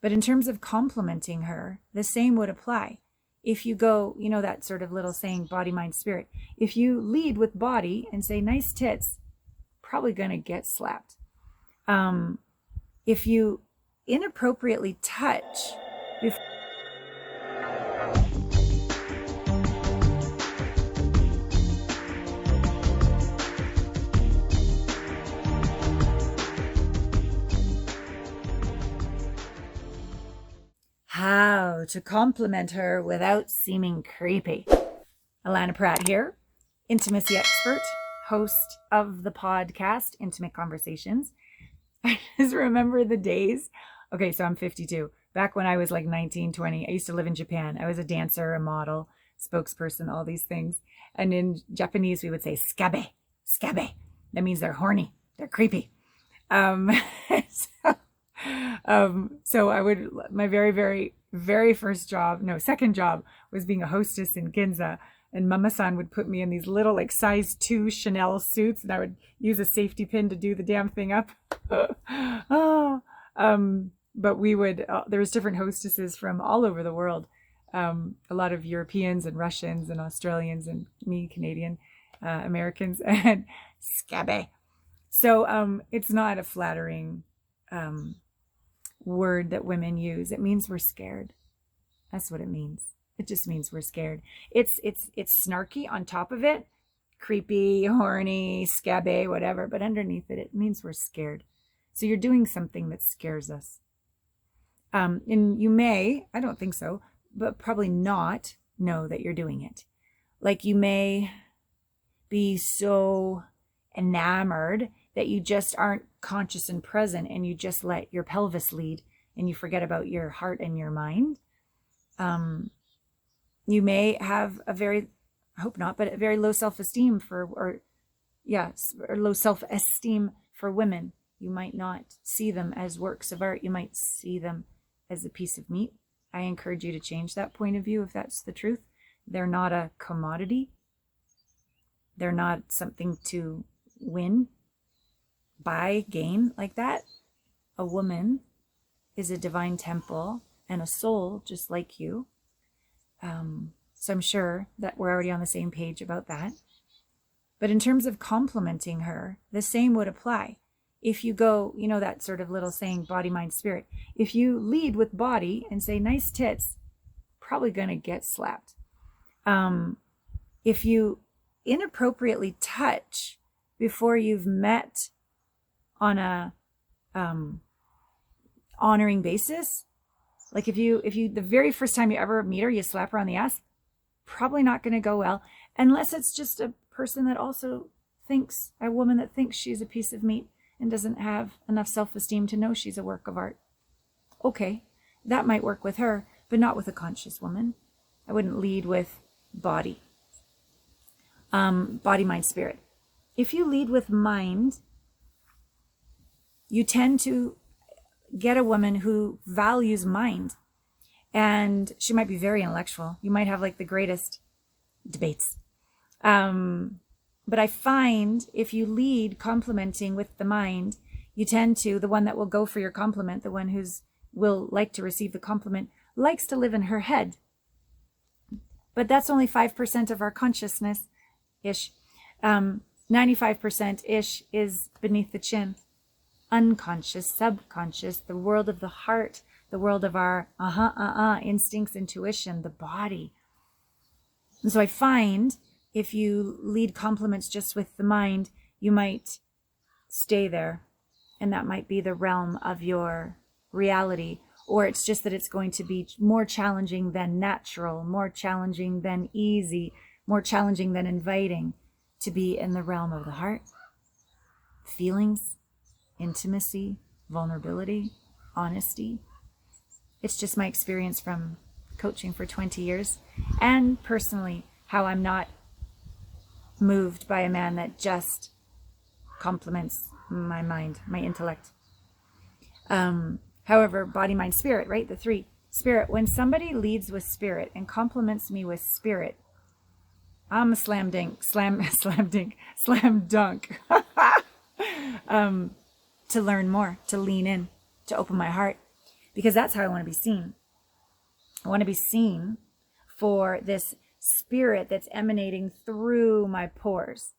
But in terms of complimenting her, the same would apply. If you go, that sort of little saying, body, mind, spirit. If you lead with body and say, nice tits, probably going to get slapped. If you inappropriately touch before how to compliment her without seeming creepy. Alana Pratt here, intimacy expert, host of the podcast, Intimate Conversations. I just remember the days. Okay, so I'm 52. Back when I was like 19, 20, I used to live in Japan. I was a dancer, a model, spokesperson, all these things. And in Japanese, we would say skabe, skabe. That means they're horny, they're creepy. So I would, my very, very, very second job was being a hostess in Ginza. And Mama-san would put me in these little like size 2 Chanel suits, and I would use a safety pin to do the damn thing up. But we would, there was different hostesses from all over the world. A lot of Europeans and Russians and Australians and me, Canadian, Americans, and skabe. So it's not a flattering word that women use. It means we're scared. That's what it means. It just means we're scared. It's snarky on top of it, creepy, horny, skabe, whatever. But underneath it, it means we're scared. So you're doing something that scares us. And you may, I don't think so, but probably not know that you're doing it. Like you may be so enamored that you just aren't conscious and present, and you just let your pelvis lead and you forget about your heart and your mind. You may have a very, I hope not, but a very low self-esteem or low self-esteem for women. You might not see them as works of art. You might see them as a piece of meat. I encourage you to change that point of view if that's the truth. They're not a commodity. They're not something to win, buy, gain like that. A woman is a divine temple and a soul just like you. So I'm sure that we're already on the same page about that. But in terms of complimenting her, the same would apply. If you go, that sort of little saying, body, mind, spirit. If you lead with body and say, nice tits, probably going to get slapped. If you inappropriately touch before you've met on a honoring basis, like if you the very first time you ever meet her, you slap her on the ass, probably not going to go well, unless it's just a person that also thinks, a woman that thinks she's a piece of meat and doesn't have enough self-esteem to know she's a work of art. Okay, that might work with her, but not with a conscious woman. I wouldn't lead with body. Body, mind, spirit. If you lead with mind, you tend to get a woman who values mind, and she might be very intellectual. You might have like the greatest debates. But I find if you lead complimenting with the mind, you tend to, the one that will go for your compliment, the one who's will like to receive the compliment, likes to live in her head. But that's only 5% of our consciousness-ish. 95%-ish is beneath the chin. Unconscious, subconscious, the world of the heart, the world of our instincts, intuition, the body. And so I find if you lead compliments just with the mind, you might stay there. And that might be the realm of your reality. Or it's just that it's going to be more challenging than natural, more challenging than easy, more challenging than inviting to be in the realm of the heart. Feelings, intimacy, vulnerability, honesty. It's just my experience from coaching for 20 years. And personally, how I'm not moved by a man that just compliments my mind, my intellect. However, body, mind, spirit, right? The three. Spirit. When somebody leads with spirit and compliments me with spirit, I'm a slam dunk. To learn more, to lean in, to open my heart. because that's how I want to be seen. I want to be seen for this spirit that's emanating through my pores.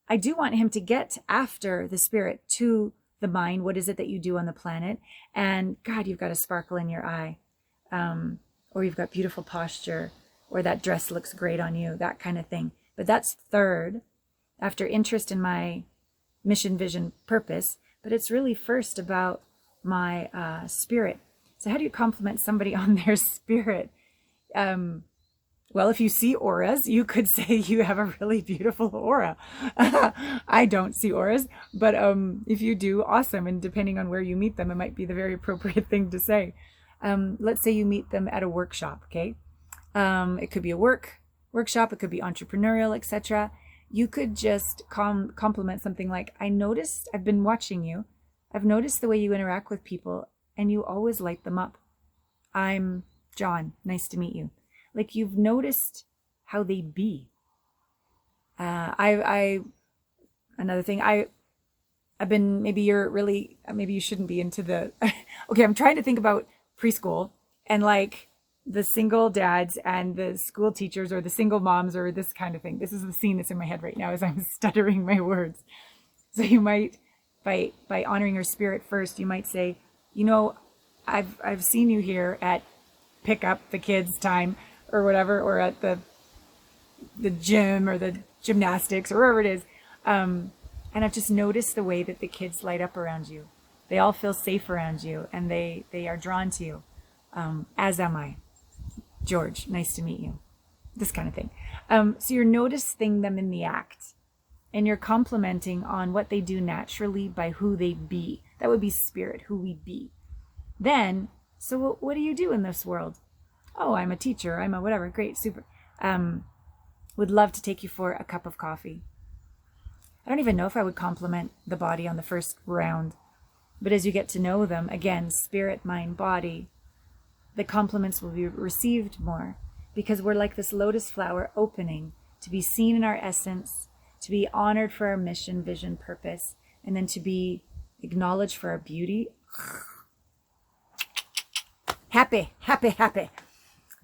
I do want him to get after the spirit to the mind. What is it that you do on the planet? And God, you've got a sparkle in your eye, or you've got beautiful posture, or that dress looks great on you, that kind of thing. But that's third, after interest in my mission, vision, purpose. But it's really first about my spirit. So how do you compliment somebody on their spirit? Well, if you see auras, you could say you have a really beautiful aura. I don't see auras, but if you do, awesome. And depending on where you meet them, it might be the very appropriate thing to say. Let's say you meet them at a workshop, okay? It could be a workshop, it could be entrepreneurial, etc. You could just compliment something like, I've been watching you. I've noticed the way you interact with people, and you always light them up. I'm John. Nice to meet you. Like, you've noticed how they be. Another thing, I've been, maybe you shouldn't be into the, okay, I'm trying to think about preschool and like the single dads and the school teachers or the single moms or this kind of thing. This is the scene that's in my head right now as I'm stuttering my words. So you might, by honoring your spirit first, you might say, I've seen you here at pick up the kids time or whatever, or at the gym or the gymnastics or wherever it is. And I've just noticed the way that the kids light up around you. They all feel safe around you, and they are drawn to you, as am I. George, nice to meet you. This kind of thing. So you're noticing them in the act, and you're complimenting on what they do naturally by who they be. That would be spirit, who we be. Then, so what do you do in this world? Oh, I'm a teacher. I'm a whatever. Great, super. Would love to take you for a cup of coffee. I don't even know if I would compliment the body on the first round. But as you get to know them, again, spirit, mind, body, the compliments will be received more, because we're like this lotus flower opening to be seen in our essence, to be honored for our mission, vision, purpose, and then to be acknowledged for our beauty. Happy, happy, happy.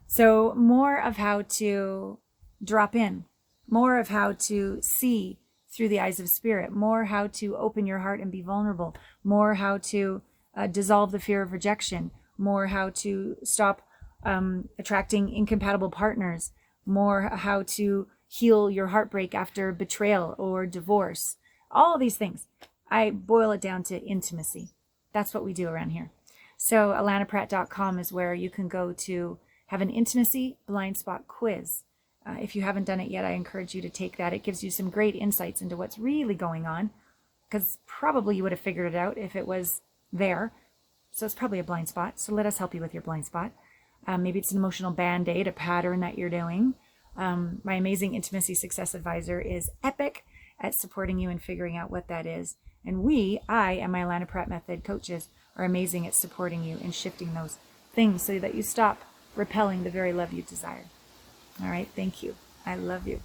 So more of how to drop in, more of how to see through the eyes of spirit, more how to open your heart and be vulnerable, more how to dissolve the fear of rejection, more how to stop attracting incompatible partners, more how to heal your heartbreak after betrayal or divorce. All these things. I boil it down to intimacy. That's what we do around here. So alanapratt.com is where you can go to have an intimacy blind spot quiz. If you haven't done it yet, I encourage you to take that. It gives you some great insights into what's really going on, because probably you would have figured it out if it was there. So it's probably a blind spot. So let us help you with your blind spot. Maybe it's an emotional band-aid, a pattern that you're doing. My amazing intimacy success advisor is epic at supporting you and figuring out what that is. And I and my Alana Pratt Method coaches are amazing at supporting you and shifting those things so that you stop repelling the very love you desire. All right. Thank you. I love you.